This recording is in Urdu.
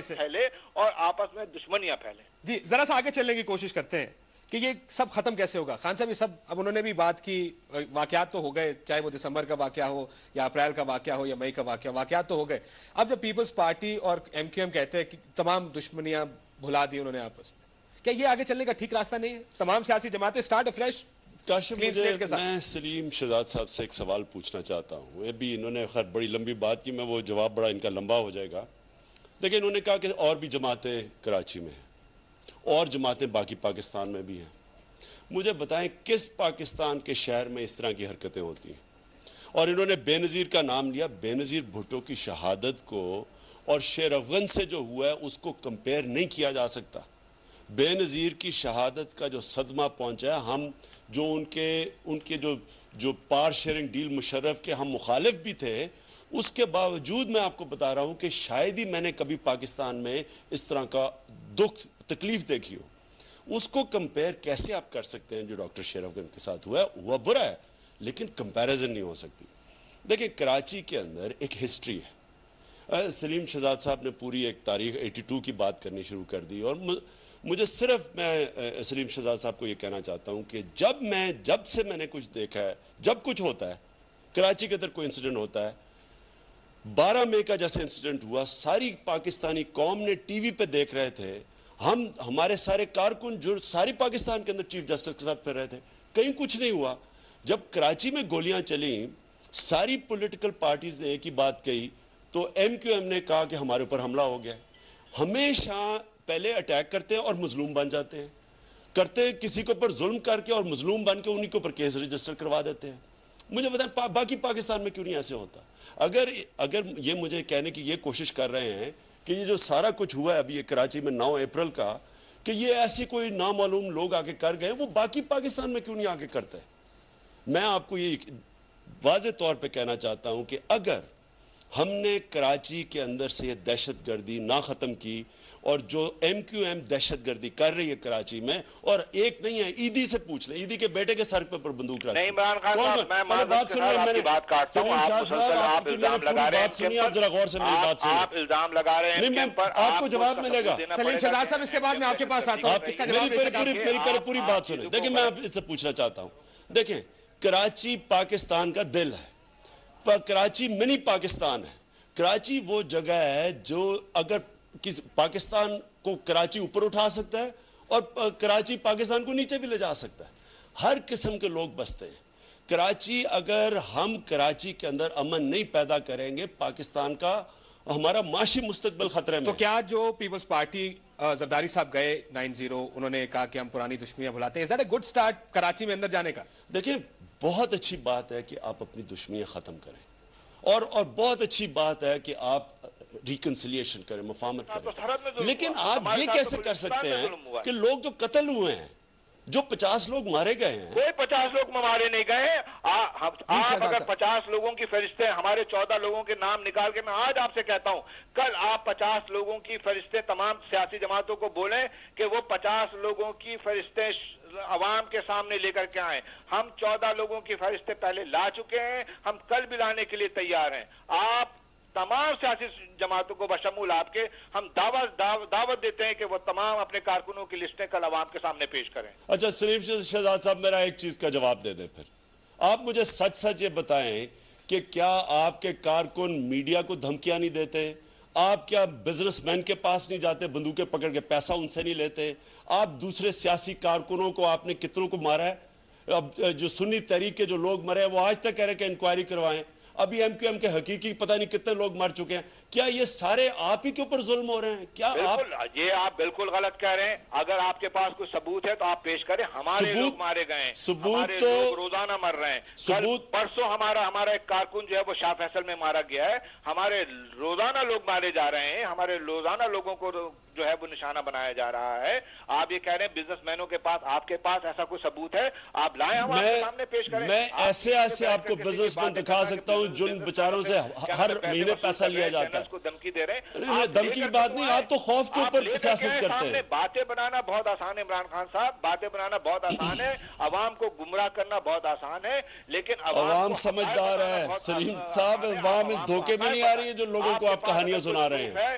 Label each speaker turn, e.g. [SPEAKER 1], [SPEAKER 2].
[SPEAKER 1] سے پھیلے اور آپس میں دشمنیاں پھیلیں.
[SPEAKER 2] جی ذرا سا آگے چلنے کی کوشش کرتے ہیں کہ یہ سب ختم کیسے ہوگا. خان صاحب یہ سب اب انہوں نے بھی بات کی, واقعات تو ہو گئے, چاہے وہ دسمبر کا واقعہ ہو یا اپریل کا واقعہ ہو یا مئی کا واقعہ, واقعات تو ہو گئے. اب جب پیپلز پارٹی اور ایم کیو ایم کہتے ہیں کہ تمام دشمنیاں بھلا دی انہوں نے آپس میں, کیا یہ آگے چلنے کا ٹھیک راستہ نہیں ہے؟ تمام سیاسی جماعتیں سٹارٹ افریش.
[SPEAKER 3] کاشف میں سلیم شہزاد صاحب سے ایک سوال پوچھنا چاہتا ہوں. ابھی انہوں نے خیر بڑی لمبی بات کی, میں وہ جواب بڑا ان کا لمبا ہو جائے گا. دیکھیں انہوں نے کہا کہ اور بھی جماعتیں کراچی میں ہیں اور جماعتیں باقی پاکستان میں بھی ہیں. مجھے بتائیں کس پاکستان کے شہر میں اس طرح کی حرکتیں ہوتی ہیں؟ اور انہوں نے بے نظیر کا نام لیا. بے نظیر بھٹو کی شہادت کو اور شیر افغن سے جو ہوا ہے اس کو کمپیئر نہیں کیا جا سکتا. بے نظیر کی شہادت کا جو صدمہ پہنچا ہے, ہم جو ان کے جو پار شیئرنگ ڈیل مشرف کے ہم مخالف بھی تھے, اس کے باوجود میں آپ کو بتا رہا ہوں کہ شاید ہی میں نے کبھی پاکستان میں اس طرح کا دکھ تکلیف دیکھی ہو. اس کو کمپیئر کیسے آپ کر سکتے ہیں؟ جو ڈاکٹر شیر افغن کے ساتھ ہوا ہے وہ برا ہے, لیکن کمپیریزن نہیں ہو سکتی. دیکھیں کراچی کے اندر ایک ہسٹری ہے. سلیم شہزاد صاحب نے پوری ایک تاریخ 82 کی بات کرنی شروع کر دی, اور مجھے صرف میں سلیم شہزاد صاحب کو یہ کہنا چاہتا ہوں کہ جب سے میں نے کچھ دیکھا ہے, جب کچھ ہوتا ہے کراچی کے اندر کوئی انسیڈنٹ ہوتا ہے, 12 مئی کا جیسے انسیڈنٹ ہوا, ساری پاکستانی قوم نے ٹی وی پہ دیکھ رہے تھے. ہمارے سارے کارکن جو ساری پاکستان کے اندر چیف جسٹس کے ساتھ پھر رہے تھے, کہیں کچھ نہیں ہوا. جب کراچی میں گولیاں چلیں, ساری پولیٹیکل پارٹیز نے ایک ہی بات کہی, تو ایم کیو ایم نے کہا کہ ہمارے اوپر حملہ ہو گیا. ہمیشہ پہلے اٹیک کرتے ہیں اور مظلوم بن جاتے ہیں, کرتے کسی کے اوپر ظلم کر کے اور مظلوم بن کے انہی کے اوپر کیس رجسٹر کروا دیتے ہیں. مجھے بتائیں باقی پاکستان میں کیوں نہیں ایسے ہوتا؟ اگر یہ مجھے کہنے کی یہ کوشش کر رہے ہیں کہ یہ جو سارا کچھ ہوا ہے ابھی یہ کراچی میں 9 اپریل کا, کہ یہ ایسی کوئی نامعلوم لوگ آگے کر گئے, وہ باقی پاکستان میں کیوں نہیں آگے کرتے؟ میں آپ کو یہ واضح طور پہ کہنا چاہتا ہوں کہ اگر ہم نے کراچی کے اندر سے یہ دہشت گردی نہ ختم کی, اور جو ایم کیو ایم دہشت گردی کر رہی ہے کراچی میں, اور ایک نہیں ہے, ایدی سے پوچھ لیں, ایدی کے بیٹے کے سر پر بندوق رکھ.
[SPEAKER 1] نہیں عمران خان صاحب, میں معذرت کے ساتھ آپ کی بات کاٹتا ہوں. آپ مسلسل آپ الزام لگا رہے ہیں,
[SPEAKER 3] آپ ذرا غور سے میری بات سنیں.
[SPEAKER 1] آپ الزام لگا رہے ہیں ان پر,
[SPEAKER 3] آپ کو جواب ملے گا.
[SPEAKER 2] سلیم شہزاد صاحب اس کے بعد میں آپ کے پاس آتا ہوں.
[SPEAKER 3] میری پوری بات سنیں. دیکھیں میں آپ سے پوچھنا چاہتا ہوں, دیکھیں کراچی پاکستان کا دل ہے, کراچی منی پاکستان ہے. کراچی وہ جگہ ہے جو اگر پاکستان کو کراچی اوپر اٹھا سکتا ہے اور کراچی پاکستان کو نیچے بھی لے جا سکتا ہے. ہر قسم کے لوگ بستے ہیں کراچی. اگر ہم کراچی کے اندر امن نہیں پیدا کریں گے, پاکستان کا ہمارا معاشی مستقبل خطرے میں.
[SPEAKER 2] تو کیا جو پیپلز پارٹی زرداری صاحب گئے 90, انہوں نے کہا کہ ہم پرانی دشمنیاں بھلاتے ہیں, is that a good start Karachi میں اندر جانے کا؟
[SPEAKER 3] دیکھیں بہت اچھی بات ہے کہ آپ اپنی دشمنیاں ختم کریں, اور بہت اچھی بات ہے کہ آپ ریکنسیلیشن کریں, مفاہمت کریں. لیکن آپ یہ کیسے کر سکتے ہیں کہ لوگ جو قتل ہوئے ہیں, جو 50 لوگ مارے گئے ہیں,
[SPEAKER 1] کوئی 50 لوگ مارے نہیں گئے ہیں. آپ اگر 50 لوگوں کی فہرستیں, ہمارے 14 لوگوں کے نام نکال کے, میں آج آپ سے کہتا ہوں, کل آپ 50 لوگوں کی فہرستیں تمام سیاسی جماعتوں کو بولیں کہ وہ 50 لوگوں کی فہرستیں عوام کے سامنے لے کر کے آئیں. ہم 14 لوگوں کی فہرستیں پہلے لا چکے ہیں, ہم کل بھی لانے کے لیے تیار ہیں. آپ تمام سیاسی جماعتوں کو بشمول آپ کے ہم دعوت دیتے ہیں کہ وہ تمام اپنے کارکنوں کی لسٹیں کل عوام کے سامنے پیش کریں.
[SPEAKER 3] اچھا سلیم شہزاد صاحب, میرا ایک چیز کا جواب دے دیں. پھر آپ مجھے سچ یہ بتائیں کہ کیا آپ کے کارکن میڈیا کو دھمکیاں نہیں دیتے؟ آپ کیا بزنس مین کے پاس نہیں جاتے, بندوقیں پکڑ کے پیسہ ان سے نہیں لیتے؟ آپ دوسرے سیاسی کارکنوں کو, آپ نے کتنوں کو مارا ہے؟ اب جو سنی تحریک کے جو لوگ مرے ہیں وہ آج تک کہہ رہے کہ انکوائری کروائیں. ابھی ایم کیو ایم کے حقیقی پتہ نہیں کتنے لوگ مر چکے ہیں. کیا یہ سارے آپ ہی کے اوپر ظلم ہو رہے ہیں؟ کیا
[SPEAKER 1] آپ بالکل غلط کہہ رہے ہیں. اگر آپ کے پاس کوئی ثبوت ہے تو آپ پیش کریں. ہمارے لوگ مارے گئے ہیں, ہمارے لوگ روزانہ مر رہے ہیں. پرسوں ہمارا ایک کارکن جو ہے وہ شاہ فیصل میں مارا گیا ہے. ہمارے روزانہ لوگ مارے جا رہے ہیں, ہمارے روزانہ لوگوں کو جو ہے وہ نشانہ بنایا جا رہا ہے. آپ یہ کہہ رہے ہیں بزنس مینوں کے پاس, آپ کے پاس ایسا کوئی ثبوت ہے آپ لائیں, ہم آپ کے سامنے پیش کریں.
[SPEAKER 3] میں ایسے آپ کو بزنس مین دکھا سکتا ہوں جن بیچاروں سے ہر مہینے پیسہ لیا جاتا ہے.
[SPEAKER 1] کو دھمکی دے رہے ہیں.
[SPEAKER 3] دھمکی کی بات نہیں, آپ تو خوف کے اوپر سیاست کرتے ہیں.
[SPEAKER 1] باتیں بنانا بہت آسان ہے عمران خان صاحب, باتیں بنانا بہت آسان ہے, عوام کو گمراہ کرنا بہت آسان ہے, لیکن
[SPEAKER 3] عوام سمجھدار ہے. سلیم صاحب, عوام اس دھوکے میں نہیں آ رہی ہے جو لوگوں کو آپ کہانیاں سنا رہے ہیں.